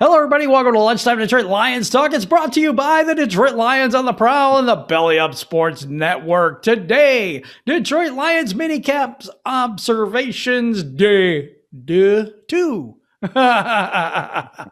Hello, everybody. Welcome to Lunchtime Detroit Lions Talk. It's brought to you by the Detroit Lions on the Prowl and the Belly Up Sports Network. Today, Detroit Lions Minicamp Observations Day 2. But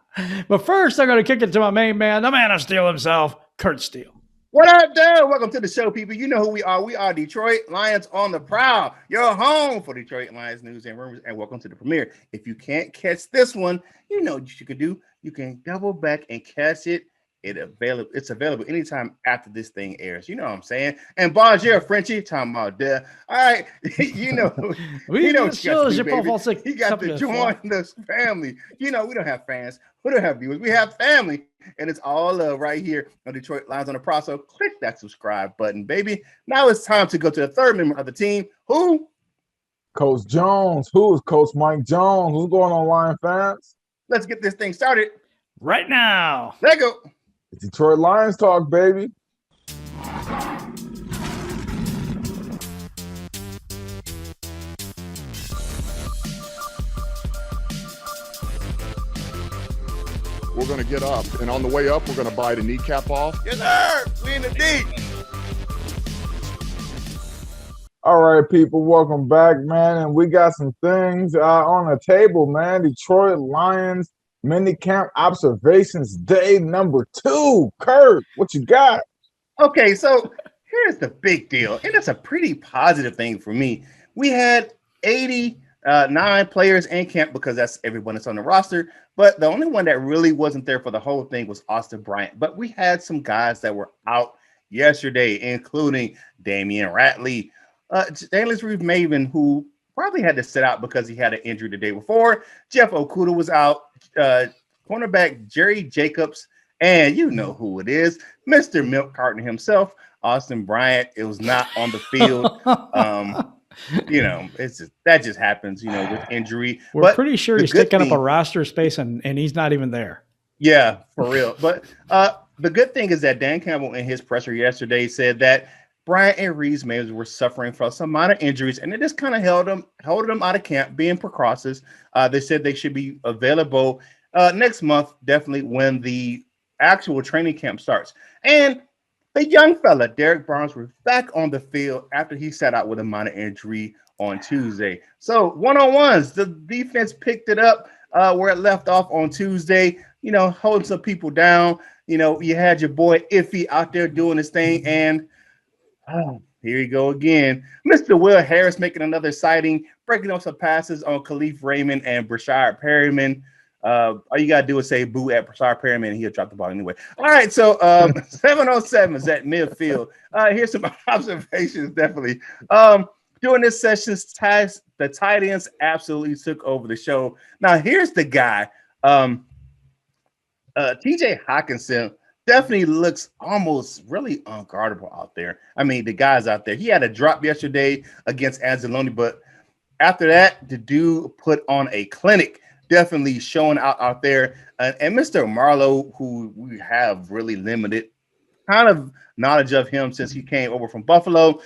first, I'm going to kick it to my main man, the man of steel himself, Curt Steele. What up, there? Welcome to the show, people. You know who we are. We are Detroit Lions on the Prowl, your home for Detroit Lions news and rumors, and welcome to the premiere. If you can't catch this one, you know what you can do. You can double back and catch it. It's available anytime after this thing airs. You know what I'm saying? And bonjour, Frenchie, talking about there. All right, you know what you got to do, baby. You got to join this family. You know, we don't have fans. We don't have viewers. We have family. And it's all love right here on Detroit Lions on the Prowl. So click that subscribe button, baby. Now it's time to go to the third member of the team. Who? Coach Jones. Who is Coach Mike Jones? What's going on, Lion fans? Let's get this thing started right now. Let go. It's Detroit Lions talk, baby. We're going to get up, and on the way up, we're going to bite a kneecap off. Yes, sir. We in the deep. All right, people, welcome back, man. And we got some things on the table, man. Detroit Lions Minicamp Observations Day number 2. Curt, what you got? Okay, so here's the big deal, and it's a pretty positive thing for me. We had 89 players in camp because that's everyone that's on the roster. But the only one that really wasn't there for the whole thing was Austin Bryant. But we had some guys that were out yesterday, including Damian Ratley, Daniels Reeve Maven, who probably had to sit out because he had an injury the day before. Jeff Okudah was out, cornerback Jerry Jacobs, and you know who it is, Mr. Milk Carton himself, Austin Bryant. It was not on the field. You know, that just happens, you know, with injury. We're pretty sure he's taking up a roster space and he's not even there. Yeah, for real. But the good thing is that Dan Campbell in his presser yesterday said that Bryant and Reeves Mays were suffering from some minor injuries, and it just kind of held them out of camp, being precautions. They said they should be available next month, definitely when the actual training camp starts. And the young fella, Derek Barnes, was back on the field after he sat out with a minor injury on Tuesday. So one-on-ones, the defense picked it up where it left off on Tuesday, you know, holding some people down. You know, you had your boy Iffy out there doing his thing, and here you go again. Mr. Will Harris making another sighting, breaking up some passes on Khalif Raymond and Brashard Perryman. All you got to do is say boo at Brashard Perryman, and he'll drop the ball anyway. All right, so 707 is at midfield. Here's some observations, definitely. During this session, the tight ends absolutely took over the show. Now, here's the guy. TJ Hawkinson definitely looks almost really unguardable out there. I mean, the guy's out there. He had a drop yesterday against Anzalone, but after that, the dude put on a clinic, definitely showing out there. And Mr. Marlowe, who we have really limited kind of knowledge of him since he came over from Buffalo,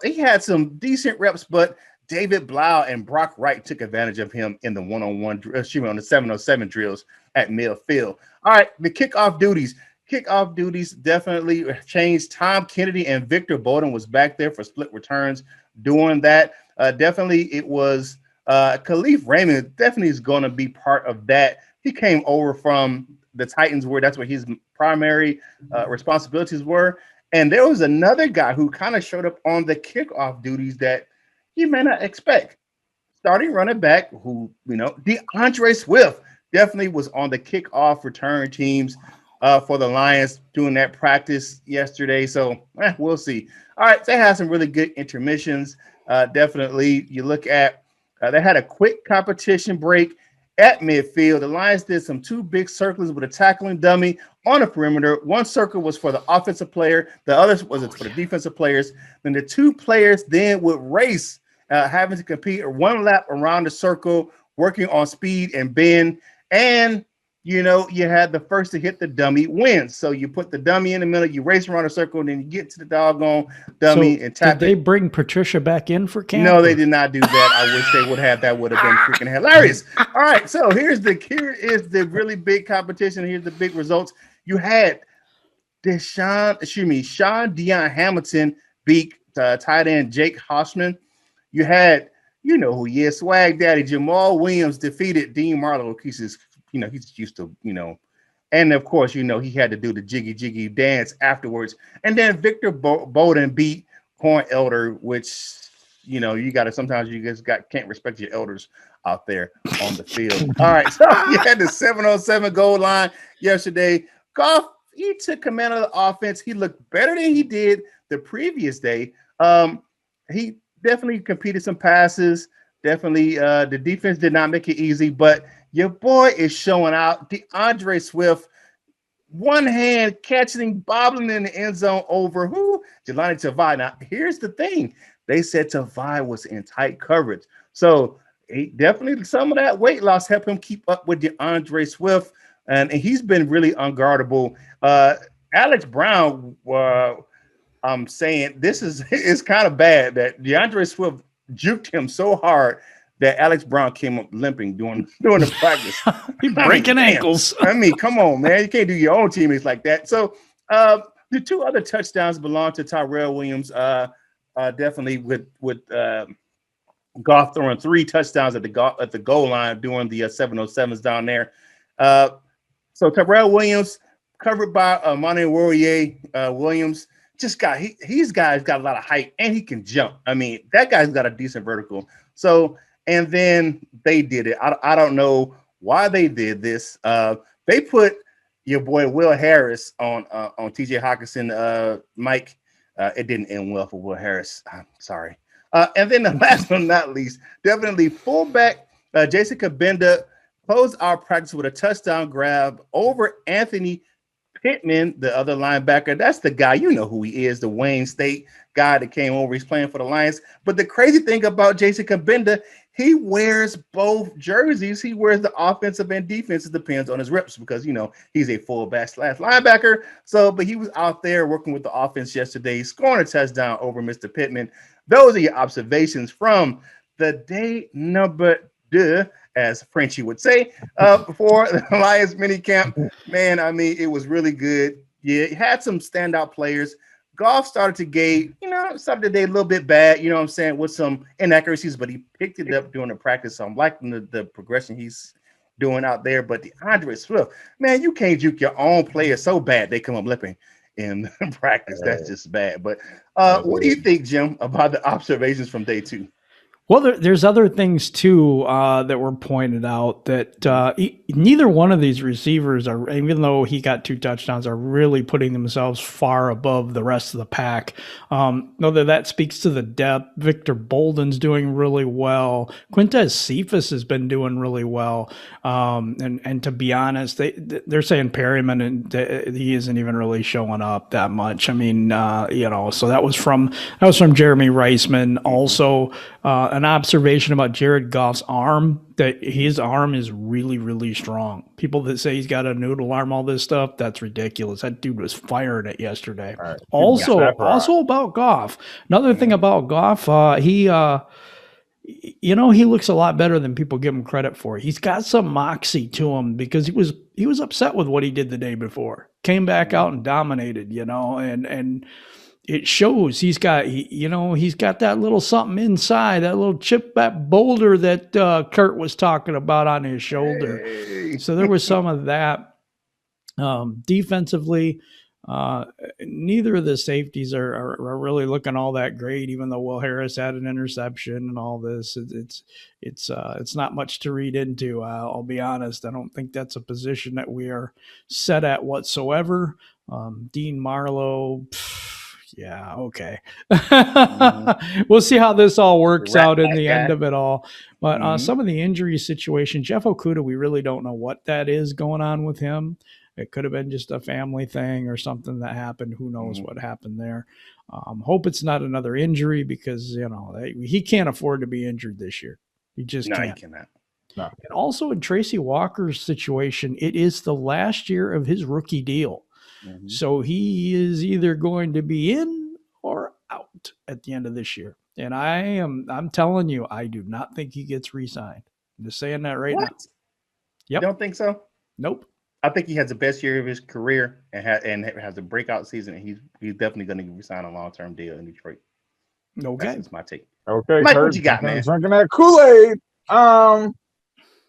he had some decent reps, but David Blau and Brock Wright took advantage of him in the on the 707 drills at midfield. All right, the kickoff duties. Kickoff duties definitely changed. Tom Kennedy and Victor Bowden was back there for split returns doing that. Definitely it was Khalif Raymond definitely is going to be part of that. He came over from the Titans where that's what his primary responsibilities were. And there was another guy who kind of showed up on the kickoff duties that you may not expect. Starting running back who, you know, DeAndre Swift definitely was on the kickoff return teams for the Lions doing that practice yesterday. So we'll see. All right, they had some really good intermissions. Definitely, you look at they had a quick competition break at midfield. The Lions did some 2 big circles with a tackling dummy on the perimeter. One circle was for the offensive player. The other was for the defensive players. Then the 2 players then would race, having to compete 1 lap around the circle, working on speed and bend. And you know, you had the first to hit the dummy wins. So you put the dummy in the middle, you race around a circle, and then you get to the doggone dummy and tap did they bring Patricia back in for camp? No, they did not do that. I wish they would have. That would have been freaking hilarious. All right, so here is the really big competition. Here's the big results. You had Sean Deion Hamilton beat tight end Jake Hoshman. You had, you know who he is, Swag Daddy Jamal Williams defeated Dean Marlowe. He's used to, and of course, he had to do the jiggy dance afterwards. And then Victor Bowden beat Corn Elder, which, you got to, sometimes you just can't respect your elders out there on the field. All right, so you had the 7-on-7 goal line yesterday. Goff, he took command of the offense. He looked better than he did the previous day. He definitely competed some passes. Definitely, the defense did not make it easy, but your boy is showing out. DeAndre Swift, one hand catching, bobbling in the end zone over Jelani Tavai. Now, here's the thing. They said Tavai was in tight coverage. So he definitely, some of that weight loss helped him keep up with DeAndre Swift. And he's been really unguardable. Alex Brown, I'm saying this is kind of bad that DeAndre Swift juked him so hard that Alex Brown came up limping during the practice. Breaking ankles. I mean, come on, man. You can't do your own teammates like that. So the two other touchdowns belong to Tyrell Williams. Definitely with Goff throwing 3 touchdowns at the goal line during the 707s down there. So Tyrell Williams, covered by Monte Warrior Williams, he's got a lot of height and he can jump. I mean, that guy's got a decent vertical. So, and then they did it. I don't know why they did this. They put your boy Will Harris on TJ Hawkinson, Mike. It didn't end well for Will Harris. I'm sorry. And then the last but not least, definitely fullback Jason Kabenda closed our practice with a touchdown grab over Anthony Pittman, the other linebacker. That's the guy, you know who he is, the Wayne State guy that came over. He's playing for the Lions. But the crazy thing about Jason Kabenda, he wears both jerseys. He wears the offensive and defensive, depends on his reps, because, he's a fullback / linebacker. So, but he was out there working with the offense yesterday, scoring a touchdown over Mr. Pittman. Those are your observations from the day number 2, as Frenchie would say, for the Lions minicamp. Man, I mean, it was really good. Yeah, it had some standout players. Goff started the day a little bit bad, with some inaccuracies, but he picked it up during the practice. So I'm liking the progression he's doing out there. But DeAndre Swift, man, you can't juke your own players so bad they come up limping in practice. That's just bad. But what do you think, Jim, about the observations from day 2? Well, there's other things too that were pointed out that neither one of these receivers are, even though he got 2 touchdowns, are really putting themselves far above the rest of the pack. Whether that speaks to the depth, Victor Bolden's doing really well. Quintez Cephas has been doing really well. And to be honest, they're saying Perryman, and he isn't even really showing up that much. I mean, so that was from Jeremy Reisman. Also, an observation about Jared Goff's arm, that his arm is really, really strong. People that say he's got a noodle arm, all this stuff, that's ridiculous. That dude was firing it yesterday. Right. Also about Goff, another thing about Goff, he looks a lot better than people give him credit for. He's got some moxie to him, because he was upset with what he did the day before. Came back out and dominated, and it shows. He's got that little something inside, that little chip, that boulder that Curt was talking about on his shoulder. Hey. So there was some of that. Defensively, neither of the safeties are really looking all that great, even though Will Harris had an interception and all this. It's not much to read into. I'll be honest. I don't think that's a position that we are set at whatsoever. Dean Marlowe, yeah, okay. We'll see how this all works out in the end of it all. But some of the injury situation, Jeff Okudah, we really don't know what that is going on with him. It could have been just a family thing or something that happened. Who knows what happened there? Hope it's not another injury, because he can't afford to be injured this year. He just can't. He cannot. No. And also in Tracy Walker's situation, it is the last year of his rookie deal. Mhm. So he is either going to be in or out at the end of this year. And I'm telling you, I do not think he gets re-signed. I'm just saying that right now. What? Yep. You don't think so? Nope. I think he has the best year of his career and has a breakout season. And he's definitely going to resign a long-term deal in Detroit. Okay. That's just my take. Okay, Mike, Kurt, what you got, man? Drinking that Kool-Aid.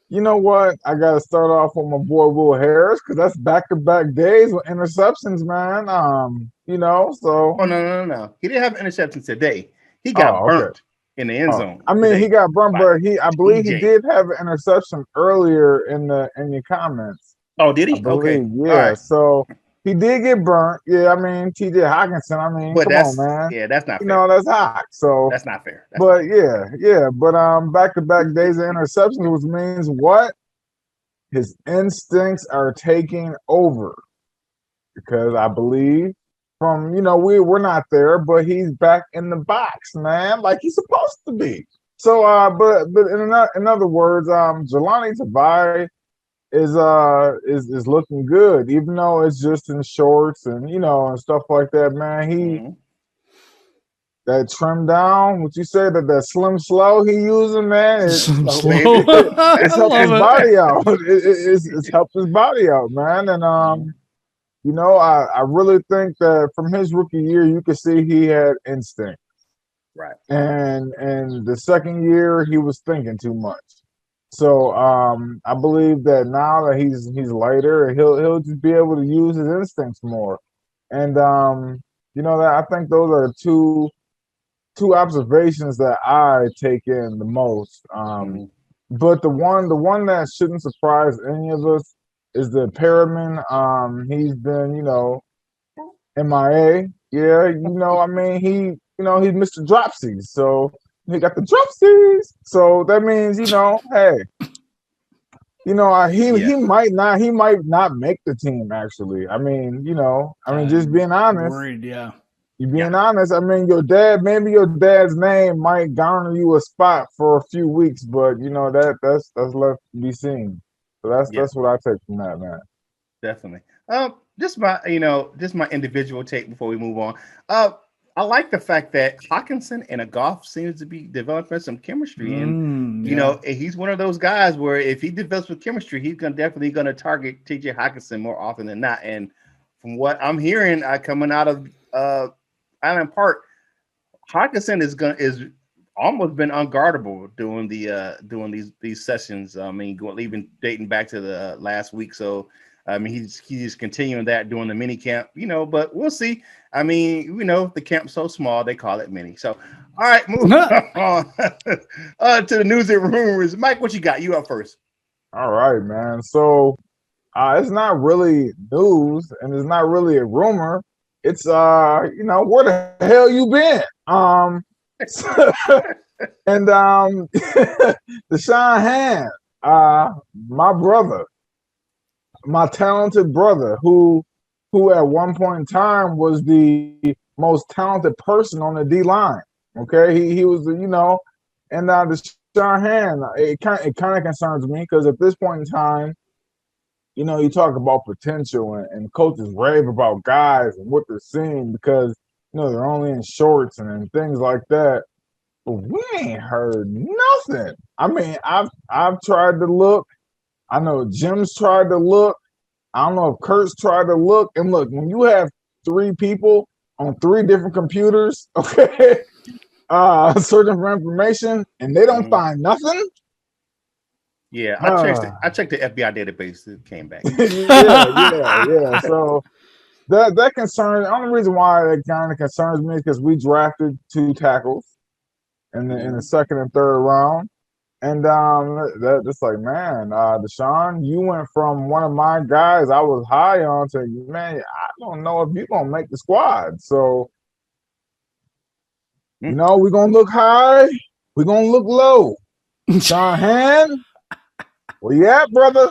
You know what? I got to start off with my boy Will Harris because that's back-to-back days with interceptions, man. So. Oh, no. He didn't have interceptions today. He got burnt in the end zone. I mean, he got burnt, but I believe he TJ. did have an interception earlier in your comments. Oh, did he? I believe, Okay. yeah. Right. So he did get burnt. Yeah, I mean, TJ Hawkinson. I mean, But come on, man. Yeah, that's not fair. That's Hawk. So that's not fair. But back-to-back days of interceptions, which means what? His instincts are taking over because I believe from we're not there, but he's back in the box, man, like he's supposed to be. So, but in other words, Jelani Tavai is looking good, even though it's just in shorts and and stuff like that, man. He that trim down, what you say that slim slow he using, man, it's helped his body out. It's helped his body out, man, and I really think that from his rookie year, you could see he had instinct. Right. And the second year, he was thinking too much. So I believe that now that he's lighter, he'll just be able to use his instincts more. And that I think those are two observations that I take in the most. But the one that shouldn't surprise any of us is the Perriman. He's been, MIA. Yeah, I mean, he's Mr. Dropsies. So he got the Dropsies. So that means, hey, he might not make the team, actually. I mean, just being honest. Worried, yeah. You being honest, I mean, maybe your dad's name might garner you a spot for a few weeks, but that's left to be seen. So that's what I take from that, man. Definitely. Just my individual take before we move on. I like the fact that Hawkinson and Goff seems to be developing some chemistry, and he's one of those guys where if he develops with chemistry, he's definitely gonna target TJ Hawkinson more often than not. And from what I'm hearing, coming out of Island Park, Hawkinson is almost been unguardable doing these sessions. I mean, even dating back to the last week. So I mean, he's continuing that during the mini camp, but we'll see. I mean, the camp's so small, they call it mini. So, all right, moving on to the news and rumors. Mike, what you got? You up first. All right, man. So it's not really news and it's not really a rumor. It's where the hell you been? And DeShawn Hand, my brother, my talented brother, who at one point in time was the most talented person on the D line. Okay, he was and DeShawn Hand, it kind of concerns me because at this point in time, you talk about potential and coaches rave about guys and what they're seeing because they're only in shorts and things like that. But we ain't heard nothing. I mean, I've tried to look. I know Jim's tried to look. I don't know if Kurt's tried to look. And look, when you have 3 people on 3 different computers, okay, searching for information, and they don't find nothing. Yeah, I checked the FBI database. It came back. yeah. So that concerns. The only reason why that kind of concerns me is because we drafted 2 tackles in the second and third round. And that's like, man, DeShawn, you went from one of my guys I was high on to, man, I don't know if you're going to make the squad. So, we're going to look high. We're going to look low. DeShawn Hand, where you at, brother?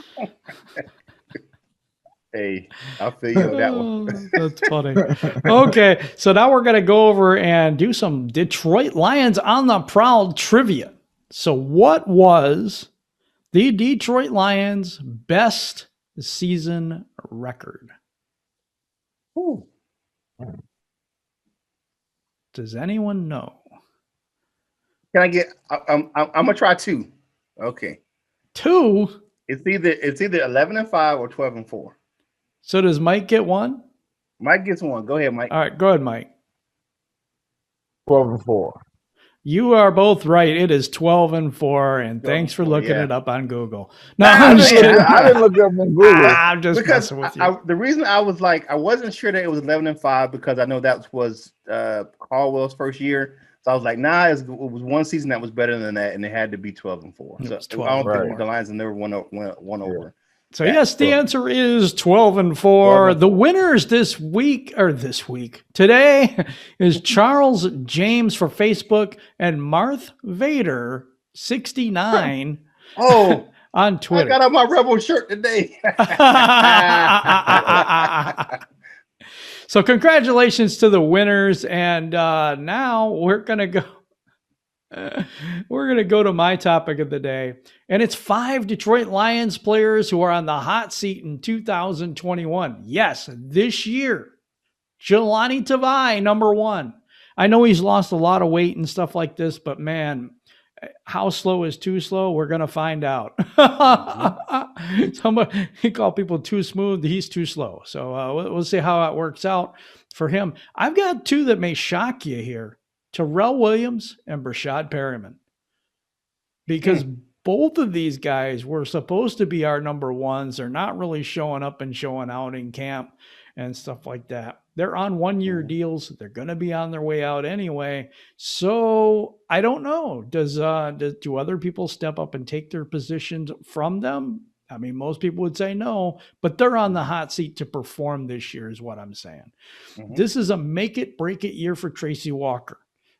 Hey, I feel you on that one. That's funny. Okay, so now we're going to go over and do some Detroit Lions on the Prowl trivia. So what was The Detroit Lions' best season record. Ooh. Does anyone know? Can I get? I'm gonna try 2. Okay. 2. It's either 11-5 or 12-4. So does Mike get 1? Mike gets 1. Go ahead, Mike. All right, go ahead, Mike. 12-4. You are both right. It is 12-4, and thanks for 12-4, looking yeah. it up on Google. No, I'm just kidding. I didn't look it up on Google. I'm just Because messing with you. the reason I was like, I wasn't sure that it was 11-5 because I know that was Caldwell's first year. So I was like, nah, it was one season that was better than that, and it had to be 12-4. It So was I don't 12-4. think the Lions have never won over. So yes, the answer is 12-4. The winners today is Charles James for Facebook and Marth Vader 69 Oh, on Twitter. I got on my Rebel shirt today. So congratulations to the winners, and now we're gonna go. We're going to go to my topic of the day, and it's 5 Detroit Lions players who are on the hot seat in 2021. Yes, this year. Jelani Tavai, number 1. I know he's lost a lot of weight and stuff like this, but man, how slow is too slow? We're going to find out. Somebody, he called people too smooth. He's too slow. So we'll see how it works out for him. I've got 2 that may shock you here. Tyrell Williams and Brashad Perryman, because both of these guys were supposed to be our number 1s. They're not really showing up and showing out in camp and stuff like that. They're on 1-year deals. They're going to be on their way out anyway. So I don't know. Do other people step up and take their positions from them? I mean, most people would say no, but they're on the hot seat to perform this year is what I'm saying. This is a make it, break it year for Tracy Walker.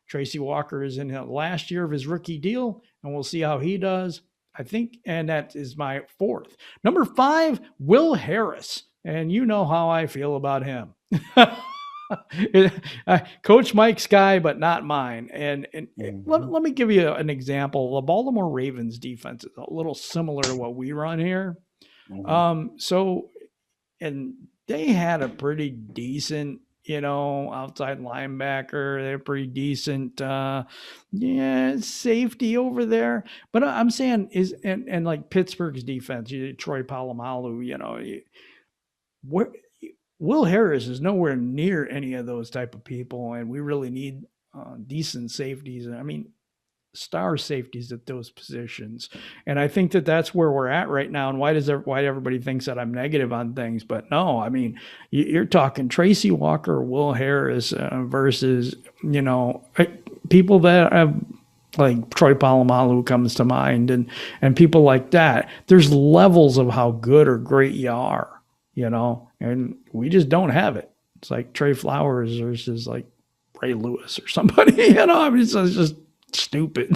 Tracy Walker is in the last year of his rookie deal, and we'll see how he does, I think, and that is my 4th. Number 5, Will Harris, and you know how I feel about him. Coach Mike's guy, but not mine. And let me give you an example. The Baltimore Ravens defense is a little similar to what we run here. And they had a pretty decent, outside linebacker. They're pretty decent, safety over there. But I'm saying and like Pittsburgh's defense, Troy Polamalu, Will Harris is nowhere near any of those type of people, and we really need decent safeties. I mean, star safeties at those positions. And I think that's where we're at right now. And why everybody thinks that I'm negative on things, but no, I mean, you're talking Tracy Walker, Will Harris versus, people that have like Troy Polamalu comes to mind and people like that. There's levels of how good or great you are, and we just don't have it. It's like Trey Flowers versus like Ray Lewis or somebody, I mean, it's just stupid,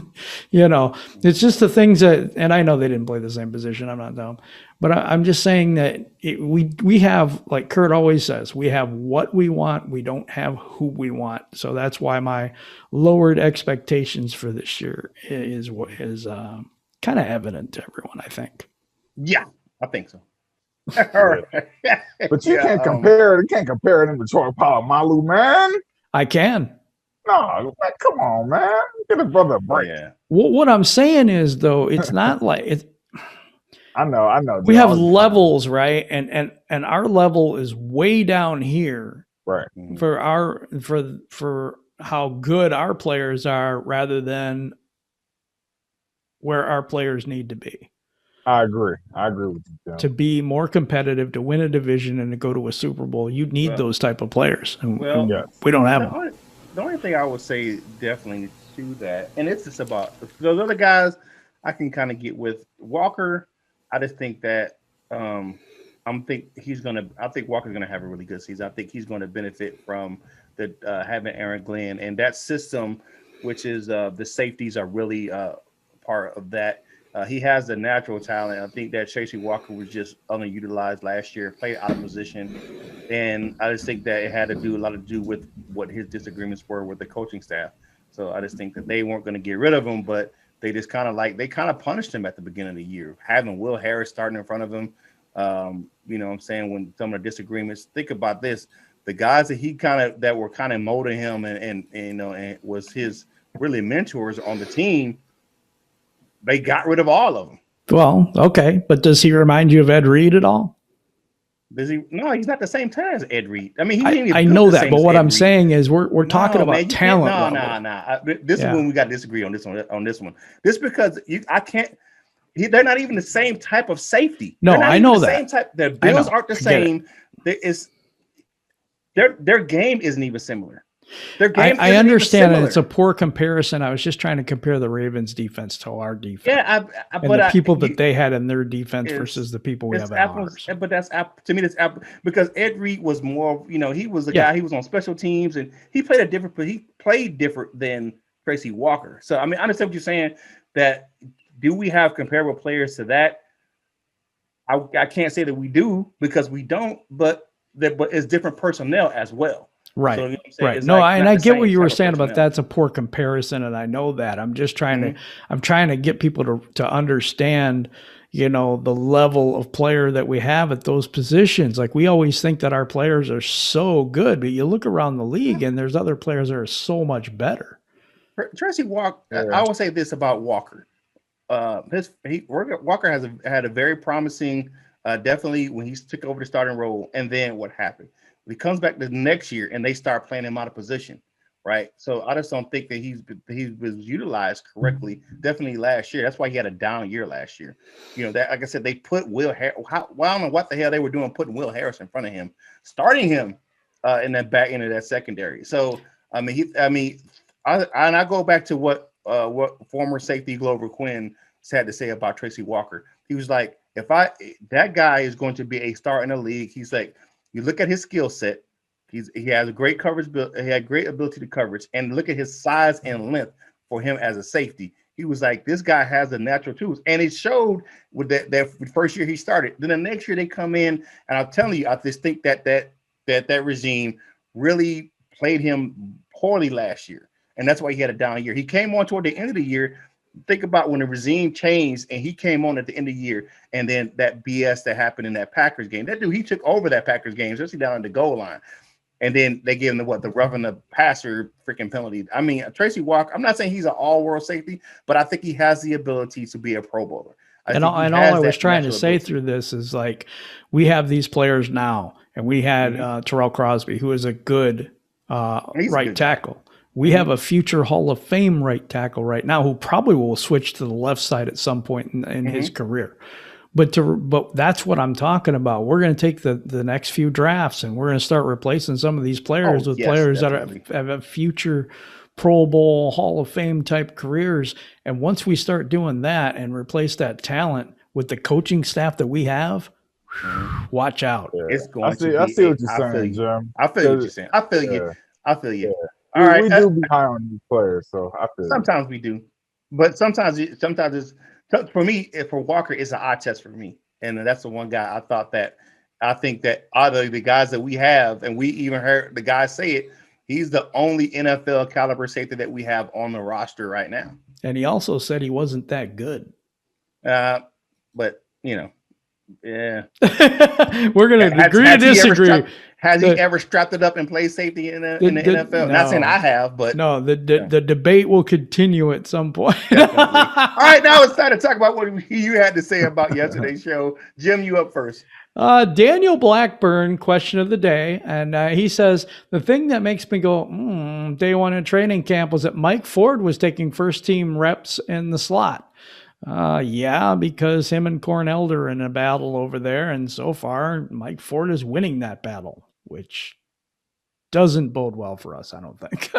it's just the things that, and I know they didn't play the same position. I'm not dumb, but I'm just saying that we have, like Curt always says, we have what we want. We don't have who we want. So that's why my lowered expectations for this year is kind of evident to everyone, I think. Yeah, I think so. But you can't compare it. You can't compare him to Troy Polamalu, man. I can. No, man, come on, man. Get a brother a break. Yeah. What I'm saying is, though, it's not like it's. I know. We have levels, right? And our level is way down here, right? For how good our players are, rather than where our players need to be. I agree with you, Tim. To be more competitive, to win a division, and to go to a Super Bowl, you need those type of players. And we don't have them. The only thing I would say definitely to that, and it's just about those other guys, I can kind of get with Walker. I just think that I think Walker's gonna have a really good season. I think he's going to benefit from the having Aaron Glenn and that system, which is the safeties are really part of that. He has the natural talent. I think that Tracy Walker was just underutilized last year, played out of position. And I just think that it had a lot to do with what his disagreements were with the coaching staff. So I just think that they weren't going to get rid of him, but they just kind of punished him at the beginning of the year, having Will Harris starting in front of him. You know what I'm saying, when some of the disagreements, think about this. The guys that were kind of molding him and you know, and was his really mentors on the team, they got rid of all of them. Well, okay, but does he remind you of Ed Reed at all? Does he? No, he's not the same talent as Ed Reed. I mean, I know that, but what I'm saying is we're talking about talent. This is when we got to disagree on this one. This because I can't. They're not even the same type of safety. No, I know that. Same type. The bills aren't the same. Their game isn't even similar. Their game. I understand, and it's a poor comparison. I was just trying to compare the Ravens defense to our defense. Yeah, but the people that they had in their defense versus the people we have in ours. But to me, that's because Ed Reed was more. You know, he was a guy. He was on special teams, and he played different than Tracy Walker. So I mean, I understand what you're saying. That do we have comparable players to that? I can't say that we do because we don't. But it's different personnel as well. Right. So, you know right. No, I get what you were saying about that's a poor comparison, and I know that. I'm just trying to get people to understand, you know, the level of player that we have at those positions. Like, we always think that our players are so good, but you look around the league and there's other players that are so much better. Tracy Walker, I will say this about Walker. Walker had a very promising, definitely when he took over the starting role, and then what happened? He comes back the next year and they start playing him out of position, right? So I just don't think that he was utilized correctly. Definitely last year. That's why he had a down year last year. You know, that, like I said, they put Will Harris. I don't know what the hell they were doing putting Will Harris in front of him, starting him in that back end of that secondary. So I go back to what former safety Glover Quinn had to say about Tracy Walker. He was like, that guy is going to be a star in the league. He's like, you look at his skill set, he has a great coverage, he had great ability to coverage, and look at his size and length for him as a safety. He was like, this guy has the natural tools, and it showed with that first year he started. Then the next year they come in, and I'm telling you, I just think that regime really played him poorly last year, and that's why he had a down year. He came on toward the end of the year. Think about when the regime changed and he came on at the end of the year, and then that BS that happened in that Packers game. That dude, he took over that Packers game, especially down on the goal line. And then they gave him the roughing the passer freaking penalty. I mean, Tracy Walker, I'm not saying he's an all-world safety, but I think he has the ability to be a Pro Bowler. All I was trying to say through this is, like, we have these players now, and we had Tyrell Crosby, who is a good right tackle. We have a future Hall of Fame right tackle right now who probably will switch to the left side at some point in his career. But that's what I'm talking about. We're going to take the next few drafts and we're going to start replacing some of these players with players definitely. That have a future Pro Bowl, Hall of Fame type careers. And once we start doing that and replace that talent with the coaching staff that we have, watch out. Yeah. It's going I see what you're saying, Jim. I feel what you're saying. I feel you. Yeah. All right, we do be high on these players, so I feel sometimes we do, but sometimes it's for me. For Walker, it's an eye test for me, and that's the one guy I think that out of the guys that we have, and we even heard the guys say it, he's the only NFL caliber safety that we have on the roster right now. And he also said he wasn't that good. But you know, yeah, we're gonna agree to disagree. Has he ever strapped it up and played safety in the NFL? No. Not saying I have, but no. The debate will continue at some point. All right, now it's time to talk about what you had to say about yesterday's show. Jim, you up first. Daniel Blackburn, question of the day, and he says the thing that makes me go day one in training camp was that Mike Ford was taking first team reps in the slot. Yeah, because him and Cornell are in a battle over there, and so far Mike Ford is winning that battle, which doesn't bode well for us, I don't think.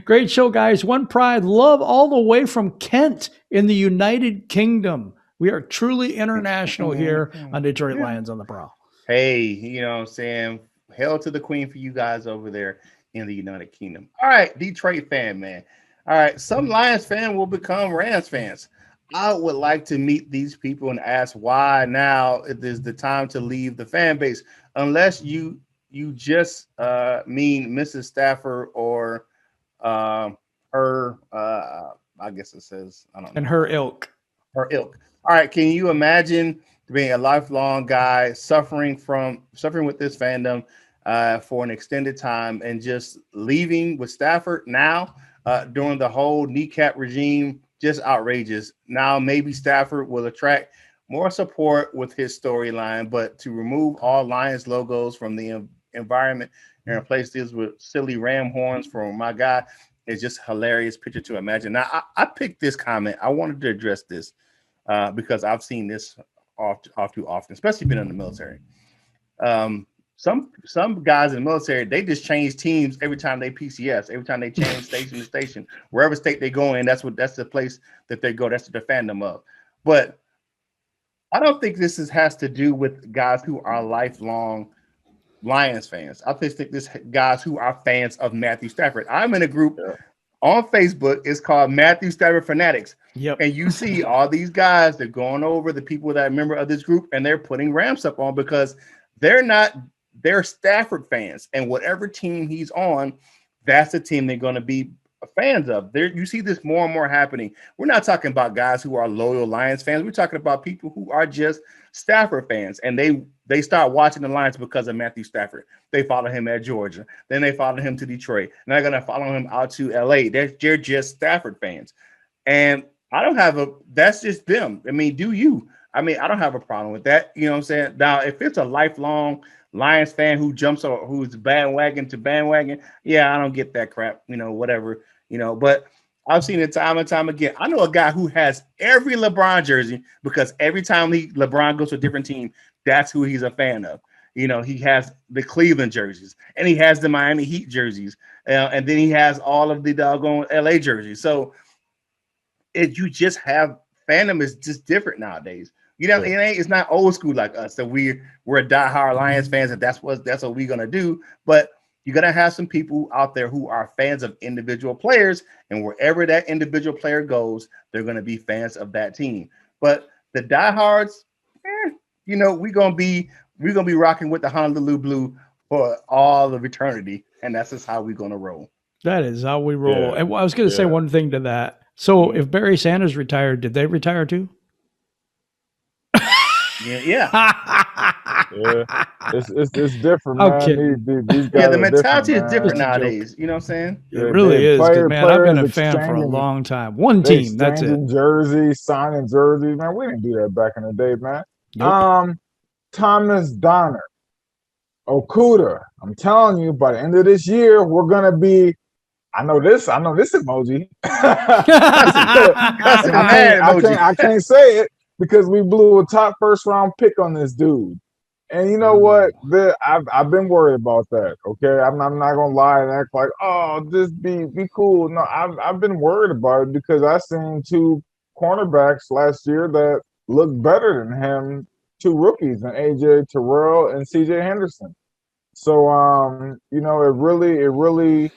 Great show, guys. One Pride, love all the way from Kent in the United Kingdom. We are truly international here on Detroit Lions on the Prowl. Hey, you know what I'm saying? Hail to the queen for you guys over there in the United Kingdom. All right, Detroit fan, man. All right, some Lions fan will become Rams fans. I would like to meet these people and ask why now it is the time to leave the fan base, unless you just mean Mrs. Stafford or her I guess it says, I don't know. And her ilk. Her ilk. All right. Can you imagine being a lifelong guy suffering with this fandom for an extended time and just leaving with Stafford now during the whole kneecap regime? Just outrageous. Now maybe Stafford will attract more support with his storyline, but to remove all Lions logos from the environment and replace this with silly ram horns for my guy is just hilarious picture to imagine. Now I picked this comment. I wanted to address this because I've seen this off too often, especially being in the military. Some guys in the military, they just change teams every time they PCS, every time they change station to station, wherever state they go in. That's the place that they go. That's the fandom of. But I don't think this has to do with guys who are lifelong Lions fans. I think this guys who are fans of Matthew Stafford. I'm in a group on Facebook. It's called Matthew Stafford Fanatics. Yep. And you see all these guys, they're going over the people that are member of this group, and they're putting ramps up on because they're Stafford fans. And whatever team he's on, that's the team they're going to be fans of. You see this more and more happening. We're not talking about guys who are loyal Lions fans. We're talking about people who are just Stafford fans, and they start watching the Lions because of Matthew Stafford. They follow him at Georgia, then they follow him to Detroit, and they're going to follow him out to LA. They're just Stafford fans, and that's just them. I mean, do you? I mean, I don't have a problem with that. You know what I'm saying? Now, if it's a lifelong Lions fan who jumps or who's bandwagon to bandwagon, yeah, I don't get that crap. Whatever. But I've seen it time and time again. I know a guy who has every LeBron jersey because every time LeBron goes to a different team, that's who he's a fan of. He has the Cleveland jerseys and he has the Miami Heat jerseys, and then he has all of the doggone LA jerseys. So you just have fandom is just different nowadays. It's not old school like us. So we're diehard Lions fans, and that's what we're gonna do. But you're gonna have some people out there who are fans of individual players, and wherever that individual player goes, they're gonna be fans of that team. But the diehards, we're gonna be rocking with the Honolulu Blue for all of eternity, and that's just how we're gonna roll. That is how we roll. Yeah. And I was gonna say one thing to that. So if Barry Sanders retired, did they retire too? Yeah. It's different, man. These guys the mentality is different man. nowadays. You know what I'm saying? It really is. Man, I've been a fan for a long time. One team, that's it. Jerseys, signing jerseys, man. We didn't do that back in the day, man. Nope. Thomas Donner, Okuda. I'm telling you, by the end of this year, we're gonna be. I know this emoji. I can't say it because we blew a top first round pick on this dude. And you know what? I've been worried about that. Okay, I'm not gonna lie and act like, oh, just be cool. No, I've been worried about it because I seen two cornerbacks last year that looked better than him, two rookies, and AJ Terrell and CJ Henderson. So it really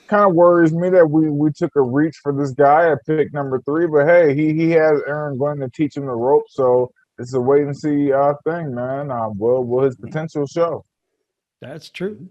kind of worries me that we took a reach for this guy at pick number 3. But hey, he has Aaron Glenn to teach him the ropes, so it's a wait and see thing, man. Will his potential show? That's true.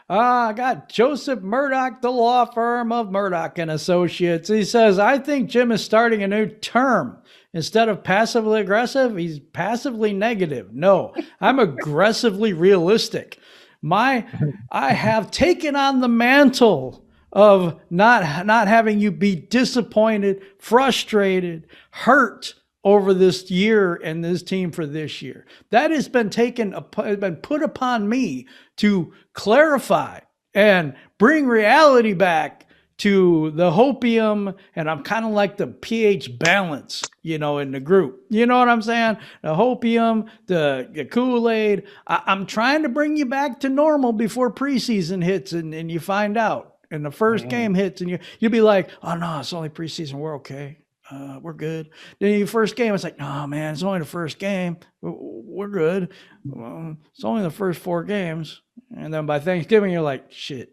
I got Joseph Murdoch, the law firm of Murdoch and Associates. He says, I think Jim is starting a new term. Instead of passively aggressive, he's passively negative. No, I'm aggressively realistic. I have taken on the mantle of not having you be disappointed, frustrated, hurt over this year and this team for this year. That has been put upon me to clarify and bring reality back to the hopium, and I'm kind of like the pH balance, in the group. You know what I'm saying? The hopium, the Kool-Aid. I'm trying to bring you back to normal before preseason hits and you find out. And the first game hits and you'll be like, oh no, it's only preseason. We're okay. We're good. Then your first game, it's like, no, man, it's only the first game. We're good. It's only the first 4 games. And then by Thanksgiving, you're like, shit.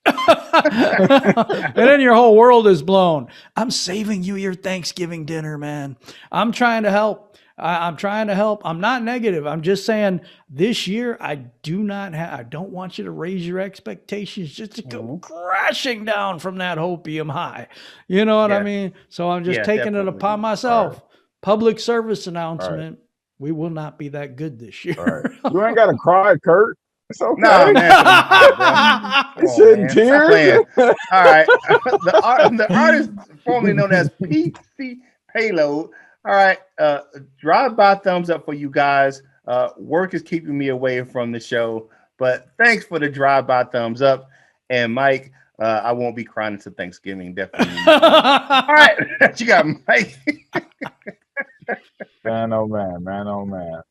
And then your whole world is blown. I'm saving you your Thanksgiving dinner, man. I'm trying to help. I'm trying to help. I'm not negative. I'm just saying this year I don't want you to raise your expectations just to go crashing down from that hopium high. You know what I Yeah. mean? So I'm just Yeah, taking it definitely. upon myself. Public service All right. announcement. We will not be that good this year. All right. You ain't got to cry, Kurt. It's okay. No, man, come It's on, shedding man. Stop tears. playing. All right. The artist formerly known as PC Payload. All right. Drive-by thumbs up for you guys. Work is keeping me away from the show, but thanks for the drive-by thumbs up. And Mike, I won't be crying until Thanksgiving. Definitely. All right. You got Mike. Man, oh man, man, oh man.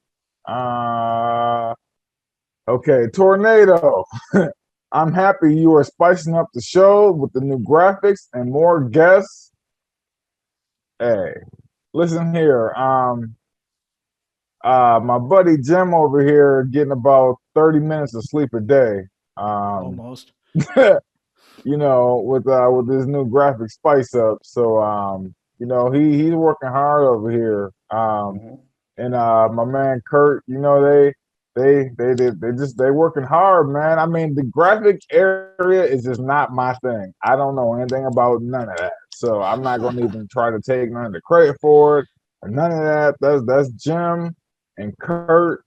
Okay, Tornado. I'm happy you are spicing up the show with the new graphics and more guests. Hey, listen here. My buddy Jim over here getting about 30 minutes of sleep a day. Almost. You know, with this new graphic spice up. So you know, he's working hard over here. And my man Kurt, you know, they working hard, man. I mean, the graphic area is just not my thing. I don't know anything about none of that. So I'm not gonna even try to take none of the credit for it or none of that. That's Jim and Kurt.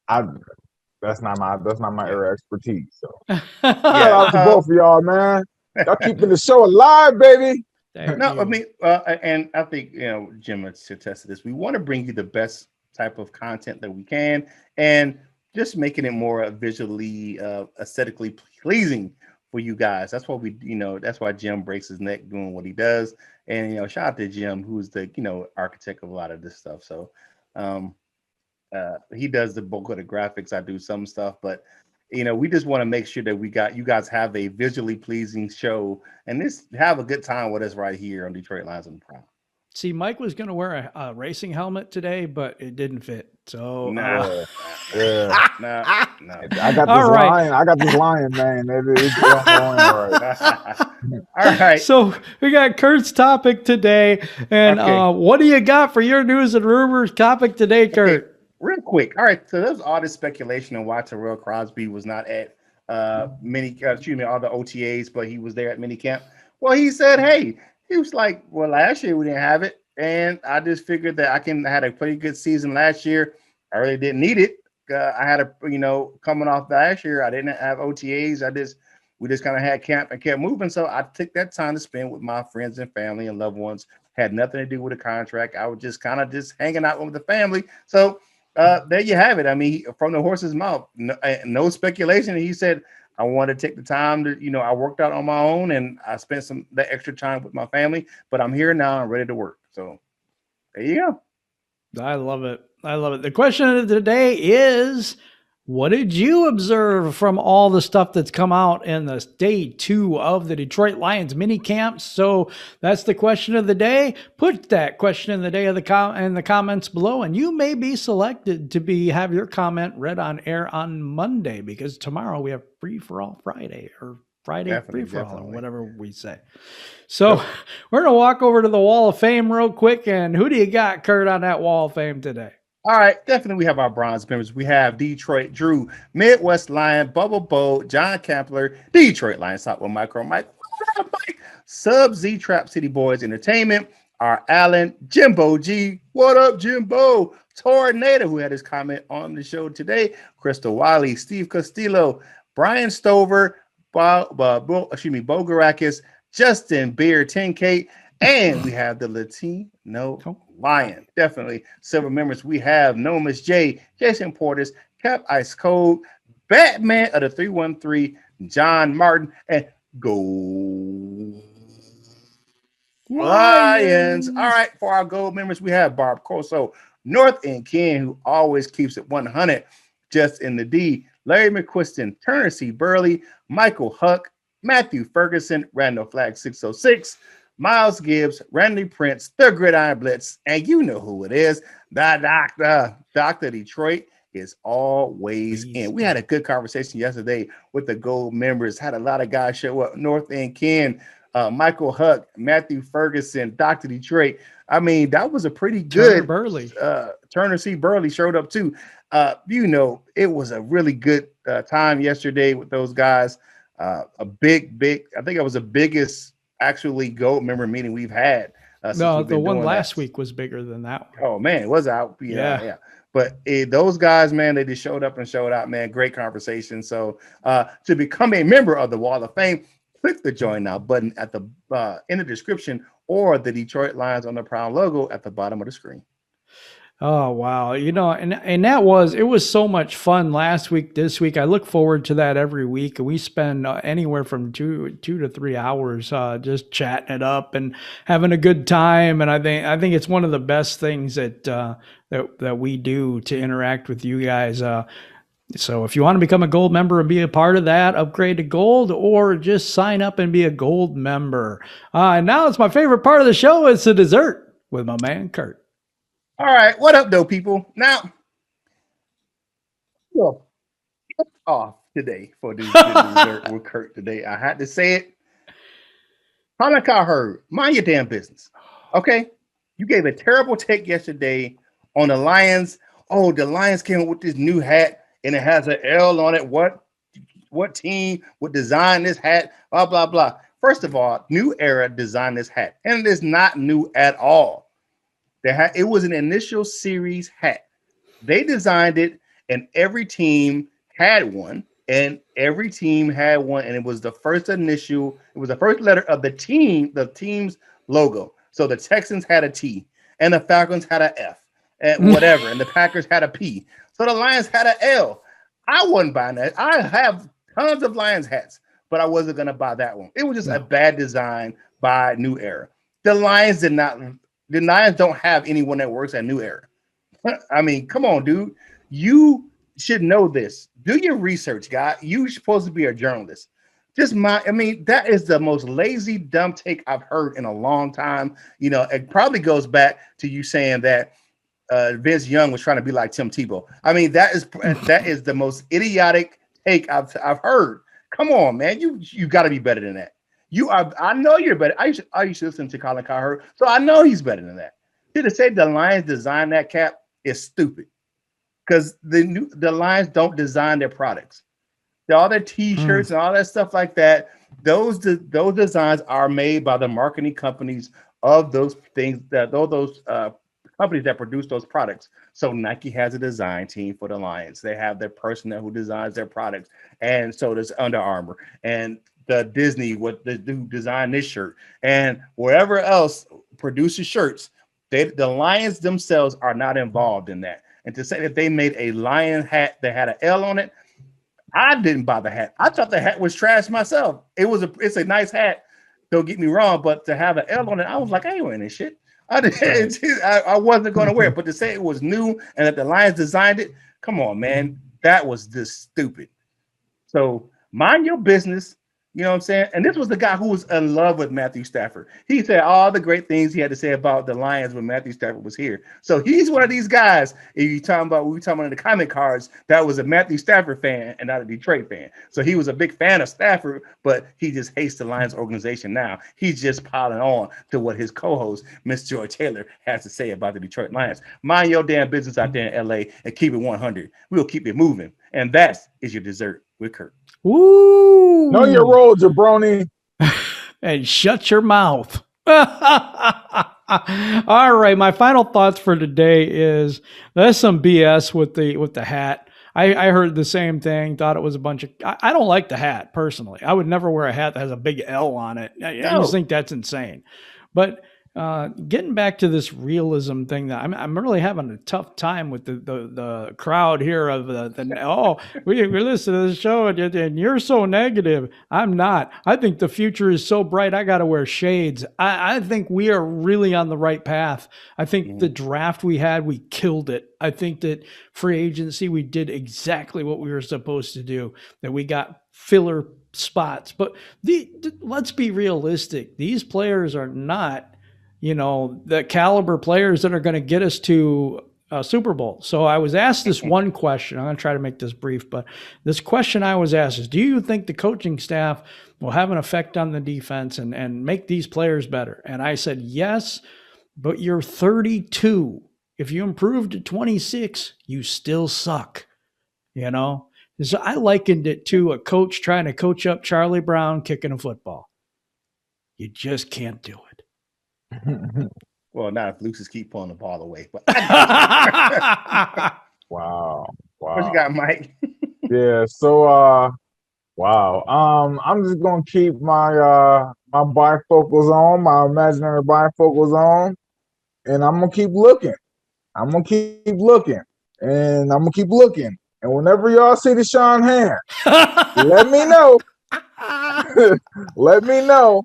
That's not my area of expertise. So shout out to both of y'all, man. Y'all keeping the show alive, baby. I mean, and I think, you know, Jim has attested to this. We want to bring you the best type of content that we can, and just making it more visually, aesthetically pleasing for you guys. That's what that's why Jim breaks his neck doing what he does. And, you know, shout out to Jim, who's the, architect of a lot of this stuff. So, he does the bulk of the graphics. I do some stuff, but we just want to make sure that you guys have a visually pleasing show, and have a good time with us right here on Detroit Lions on the Prowl. See, Mike was going to wear a racing helmet today, but it didn't fit. So no. I got this lion, man. It's all right. So we got Kurt's topic today, and what do you got for your news and rumors topic today, Kurt? Okay. Real quick. All right. So there's all this speculation on why Tyrell Crosby was not at all the OTAs, but he was there at minicamp. Well, he said, hey, he was like, well, last year we didn't have it. And I just figured that I had a pretty good season last year. I really didn't need it. I had coming off last year, I didn't have OTAs. We just kind of had camp and kept moving. So I took that time to spend with my friends and family and loved ones. Had nothing to do with a contract. I was just kind of just hanging out with the family. So there you have it. I mean, from the horse's mouth, no speculation. He said, I want to take the time to, I worked out on my own and I spent that extra time with my family, but I'm here now. I'm ready to work. So there you go. I love it. The question of the day is, what did you observe from all the stuff that's come out in the day 2 of the Detroit Lions mini camps? So that's the question of the day. Put that question in the day of in the comments below, and you may be selected to have your comment read on air on Monday, because tomorrow we have Free for All Friday, or Friday Free for All, or whatever we say. So we're going to walk over to the Wall of Fame real quick. And who do you got, Kurt, on that Wall of Fame today? All right, definitely we have our bronze members. We have Detroit Drew, Midwest Lion, Bubble Bo, John Kampler, Detroit Lions, Top with Mike, Sub Z Trap City Boys Entertainment, our Allen, Jimbo G, what up, Jimbo, Tornado, who had his comment on the show today, Crystal Wiley, Steve Castillo, Brian Stover, Bogarakis, Justin Beer, 10K, and we have the Latino Lion. Definitely several members. We have Nomus J, Jason Portis, Cap Ice Cold, Batman of the 313, John Martin, and Go Lions. All right, for our gold members, we have Barb Corso, North End Ken, who always keeps it 100, just in the D, Larry McQuiston, Turner C. Burley, Michael Huck, Matthew Ferguson, Randall Flag 606, Miles Gibbs, Randy Prince, the Gridiron Blitz, and you know who it is, the Doctor. Dr. Detroit is always in. We had a good conversation yesterday with the gold members. Had a lot of guys show up. North End Ken, Michael Huck, Matthew Ferguson, Dr. Detroit. I mean, that was a pretty Turner good. Burley. Turner C. Burley showed up too. It was a really good time yesterday with those guys. A big. I think it was the biggest actually gold member meeting we've had. No, the one last week was bigger than that one. Oh man, it was out. Yeah. But those guys, man, they just showed up and showed out, man. Great conversation. So to become a member of the Wall of Fame, click the join now button at the in the description or the Detroit Lions on the Prowl logo at the bottom of the screen. Oh, wow. And it was so much fun last week, this week. I look forward to that every week. And we spend anywhere from two to 3 hours just chatting it up and having a good time. And I think it's one of the best things that we do to interact with you guys. So if you want to become a gold member and be a part of that, upgrade to gold, or just sign up and be a gold member. And now it's my favorite part of the show. It's the dessert with my man, Curt. All right, what up, though, people? Now, off today for the Dessert with Curt today. I had to say it. Colin Cowherd, mind your damn business, okay? You gave a terrible take yesterday on the Lions. Oh, the Lions came up with this new hat, and it has an L on it. What team would design this hat? Blah, blah, blah. First of all, New Era designed this hat, and it is not new at all. It was an initial series hat. They designed it, and every team had one, and it was the first initial. It was the first letter of the team's logo. So the Texans had a T, and the Falcons had a F, and whatever, and the Packers had a P. So the Lions had a L. I wasn't buying that. I have tons of Lions hats, but I wasn't gonna buy that one. It was just a bad design by New Era. The Lions did not. The Lions don't have anyone that works at New Era. I mean, come on, dude. You should know this. Do your research, guy. You're supposed to be a journalist. That is the most lazy, dumb take I've heard in a long time. It probably goes back to you saying that Vince Young was trying to be like Tim Tebow. I mean, that is the most idiotic take I've heard. Come on, man. You got to be better than that. I know you're better. I used to listen to Colin Cowherd, so I know he's better than that. To say the Lions designed that cap is stupid, because the Lions don't design their products. All their T-shirts and all that stuff like that. Those designs are made by the marketing companies of those things, those companies that produce those products. So Nike has a design team for the Lions. They have their personnel who designs their products, and so does Under Armour and the Disney, who designed this shirt, and wherever else produces shirts. The Lions themselves are not involved in that. And to say that they made a lion hat that had an L on it, I didn't buy the hat. I thought the hat was trash myself. It's a nice hat. Don't get me wrong, but to have an L on it, I was like, I ain't wearing this shit. I wasn't going to wear it. But to say it was new and that the Lions designed it, come on, man, that was just stupid. So mind your business. You know what I'm saying? And this was the guy who was in love with Matthew Stafford. He said all the great things he had to say about the Lions when Matthew Stafford was here. So he's one of these guys, if we were talking about in the comment cards, that was a Matthew Stafford fan and not a Detroit fan. So he was a big fan of Stafford, but he just hates the Lions organization now. He's just piling on to what his co-host, Miss Joy Taylor, has to say about the Detroit Lions. Mind your damn business out there in LA and keep it 100. We'll keep it moving. And that is your dessert with Curt. Woo! Know your role, jabroni. And shut your mouth. All right, my final thoughts for today is there's some BS with the hat. I heard the same thing, thought it was a bunch of... I don't like the hat, personally. I would never wear a hat that has a big L on it. I just think that's insane. But getting back to this realism thing, that I'm really having a tough time with the crowd here of we listen to the show and you're so negative. I'm not. I think the future is so bright. I got to wear shades. I think we are really on the right path. I think the draft we had, we killed it. I think that free agency, we did exactly what we were supposed to do, that we got filler spots. But let's be realistic. These players are not, the caliber players that are going to get us to Super Bowl. So I was asked this one question. I'm going to try to make this brief, but this question I was asked is, do you think the coaching staff will have an effect on the defense and make these players better? And I said, yes, but you're 32. If you improve to 26, you still suck. You know? So I likened it to a coach trying to coach up Charlie Brown kicking a football. You just can't do it. Well, not if Lucius keep pulling the ball away. But Wow. What you got, Mike? Yeah. So, wow. I'm just gonna keep my my bifocals on, my imaginary bifocals on, and I'm gonna keep looking. I'm gonna keep looking, and I'm gonna keep looking. And whenever y'all see DeShawn hand, let me know. Let me know.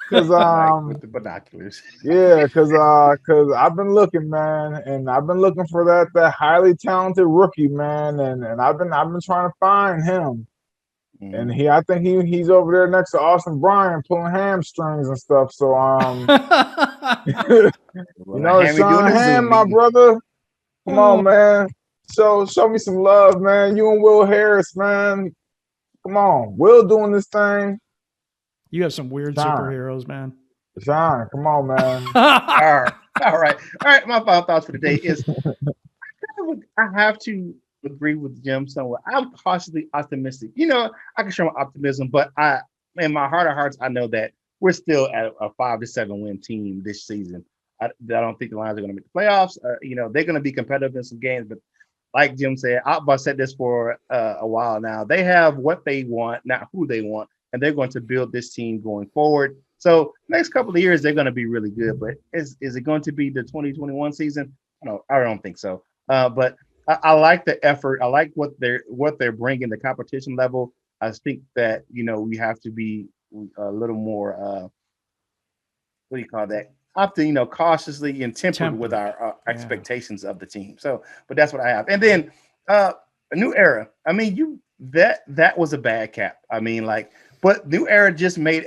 Cause with the binoculars. yeah, cause I've been looking, man, and I've been looking for that highly talented rookie, man, and I've been trying to find him. And I think he's over there next to Austin Bryant pulling hamstrings and stuff. So you know, Sean Ham, my brother. Come on, man. Show me some love, man. You and Will Harris, man. Come on. Will doing this thing. You have some weird superheroes, man. Sean, come on, man. All right. My final thoughts for today is I have to agree with Jim somewhat. I'm cautiously optimistic. You know, I can show my optimism, but in my heart of hearts, I know that we're still at a 5 to 7 win team this season. I don't think the Lions are going to make the playoffs. You know, they're going to be competitive in some games, but like Jim said, I've said this for a while now. They have what they want, not who they want, and they're going to build this team going forward. So next couple of years, they're going to be really good. But is it going to be the 2021 season? No, I don't think so. But I like the effort. I like what they're bringing, the competition level. I think that, you know, we have to be a little more, what do you call that? Cautiously and tempered with our expectations of the team. So, but that's what I have. And then a new era. I mean, that was a bad cap. I mean, but New Era just made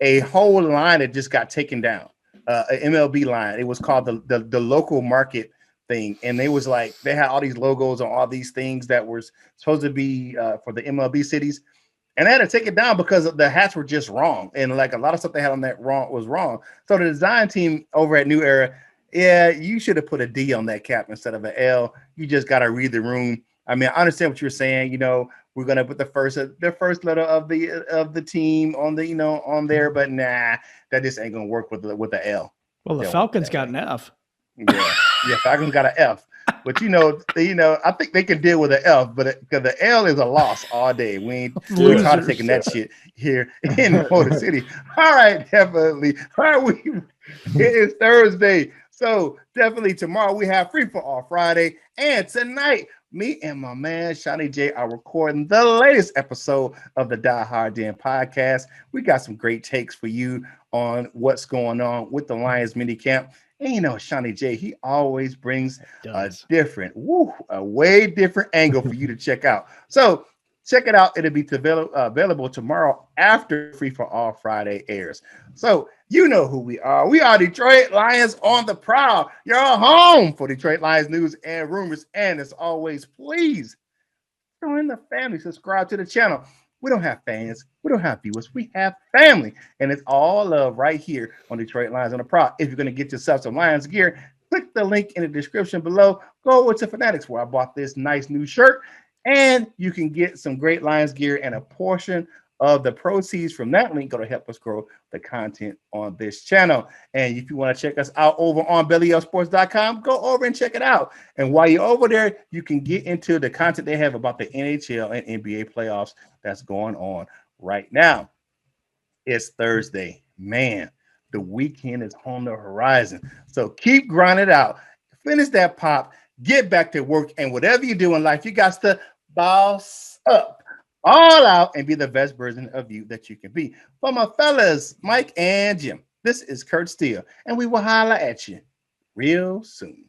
a whole line that just got taken down. An MLB line. It was called the local market thing, and they had all these logos on all these things that were supposed to be for the MLB cities. And they had to take it down because the hats were just wrong. And a lot of stuff they had on that was wrong. So the design team over at New Era, you should have put a D on that cap instead of an L. You just got to read the room. I mean, I understand what you're saying. You know, we're going to put the first letter of the team on on there, but nah, that just ain't going to work with the L. Well, the Falcons got an F. Yeah, Falcons got an F. But I think they can deal with the F, but because the L is a loss all day. We're tired of taking that shit here in Motor City. All right, definitely. All right, it is Thursday, so definitely tomorrow we have Free for All Friday, and tonight me and my man Shawnee J are recording the latest episode of the Die Hard Den podcast. We got some great takes for you on what's going on with the Lions Minicamp. And Shawnee J, he always brings a way different angle for you to check out. So check it out. It'll be available tomorrow after Free for All Friday airs. So you know who we are. We are Detroit Lions on the Prowl. Your home for Detroit Lions news and rumors. And as always, please join the family. Subscribe to the channel. We don't have fans. We don't have viewers. We have family. And it's all love right here on Detroit Lions on the Prowl. If you're going to get yourself some Lions gear, click the link in the description below. Go over to Fanatics where I bought this nice new shirt. And you can get some great Lions gear, and a portion of the proceeds from that link go to help us grow the content on this channel. And if you want to check us out over on bellyupsports.com, go over and check it out. And while you're over there, you can get into the content they have about the NHL and NBA playoffs that's going on right now. It's Thursday. Man, the weekend is on the horizon. So keep grinding out. Finish that pop. Get back to work. And whatever you do in life, you got to boss up. All out and be the best version of you that you can be. For my fellas, Mike and Jim, this is Curt Steele, and we will holler at you real soon.